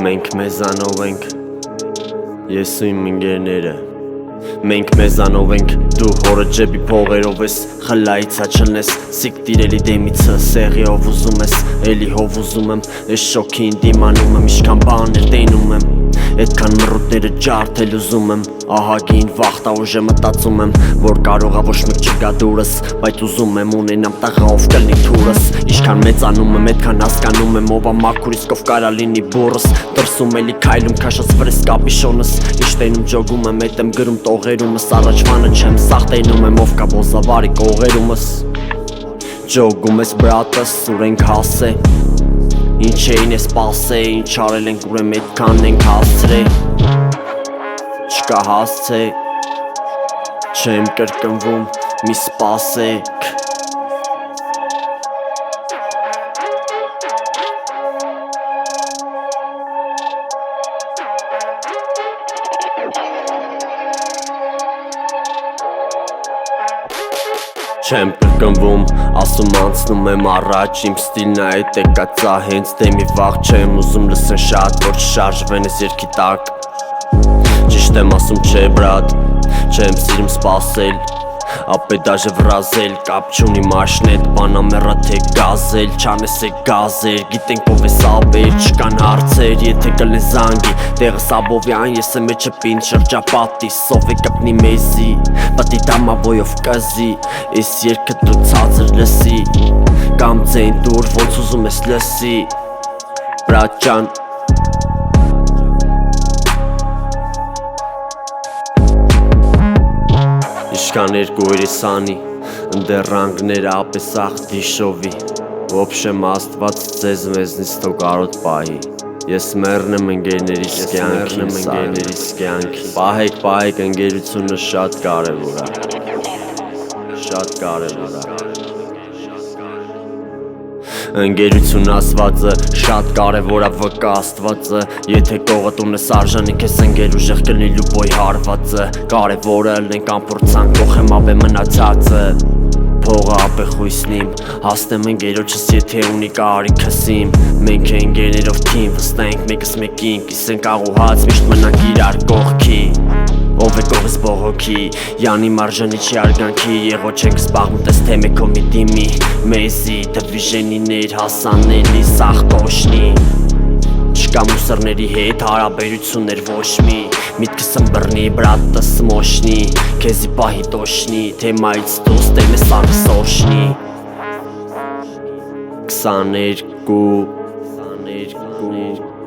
Մենք մեզանով ենք, ես ու իմ ընկերները Մենք մեզանով ենք, դու հորը ջեբի փողերով ես Խլայից աչլնես, սիկտիրելի դեմիցը Սեղիով ուզում ես, էլի հով ուզում եմ Ես շոքին դիմանում եմ, իշքան բաներ տենում եմ Էդքան մռուտները ջարդել ուզում եմ Ահագին վախտա ուժը մտածում եմ Որ կարողա ոչ մեկ չգա դուրս Բայց ուզում եմ ունենամ տղա ով կլնի թուրս Իշքան մեծանում եմ, էդքան հասկանում եմ Ով ամաքուր իսկ ով կարա լինի բուրս Դրսում էլի քայլում քաշած վրես կապիշոնս Իշտենում ջոգում եմ, էդ եմ գրում տողերումս Առաջվանը չեմ, սաղ տենում եմ Ով կա բոզավարի կողերումս Ջոգում ես բրատս, ուր ենք հասե Ինչ էին ես պասե, ինչ արել ենք ուրեմ էդքան ենք հասցրե Չկա հասցե, չեմ կրկնվում, մի սպասեք Չեմ կրկնվում, ասում անցնում եմ առաջ Իմ ստիլն այդ է կացա հենց դեմի վաղ Չեմ ուզում լսեն շատ, որ չշարժվեն ես երկի տակ Ճիշտ եմ ասում չէ բրատ, չեմ սիրում սպասել Ապե դաժե վրազել, կապ չունի մաշնետ Պանամերա թե գազել, չանես է գազեր Գիտենք ով ես աբեր, չկան հարցեր Եթե կլեն զանգի, տեղս աբովյան Ես եմ էջը պին շրջապատի, սով է կպնի մեզի Պատի դամավոյով կզի, ես երկը դու ծածր լսի Կամ ձեն դուր, ոնց ուզում ես լսի Բրատ ջան Իշքան երկու երեսանի, ընդերանգները ապես աղդիշովի Ոբշեմ աստված ձեզ մեզնից թո կարոտ պահի Ես մերն եմ ընկերներիս կյանքի Պահեք ընկերությունը շատ կարևոր է Շատ կարևոր է Ընկերություն ասվածը շատ կարևոր է վկա աստվածը Եթե կողդ ունես արժանի քեզ ընկեր ուժեղ կլնի լուբոյ հարվածը Կարևորը լենք ամպորցանք կողեմ ապե մնացածը Փողը ապե խույսնիմ Հասնեմ ընկերոջս եթե ունի կարիքս իմ Մենք է ընկերներով թիմ վստենք մեկս մեկին Կիսենք աղուհաց միշտ մնանք իրար կողքի Ով է կողս բողոքի, յանի մարժանի չի արգանքի Եղո չենք սպաղում տես թե մեկո մի դիմի Մեզի դվիժենիներ հասանելի սաղ տոշնի Չկա մուսրների հետ հարաբերություններ ոչ մի Միտքս ըմբրնի բրատս մոշնի Քեզի պահի տոշնի Թեմայից դուս տեմես աղս օշնի 22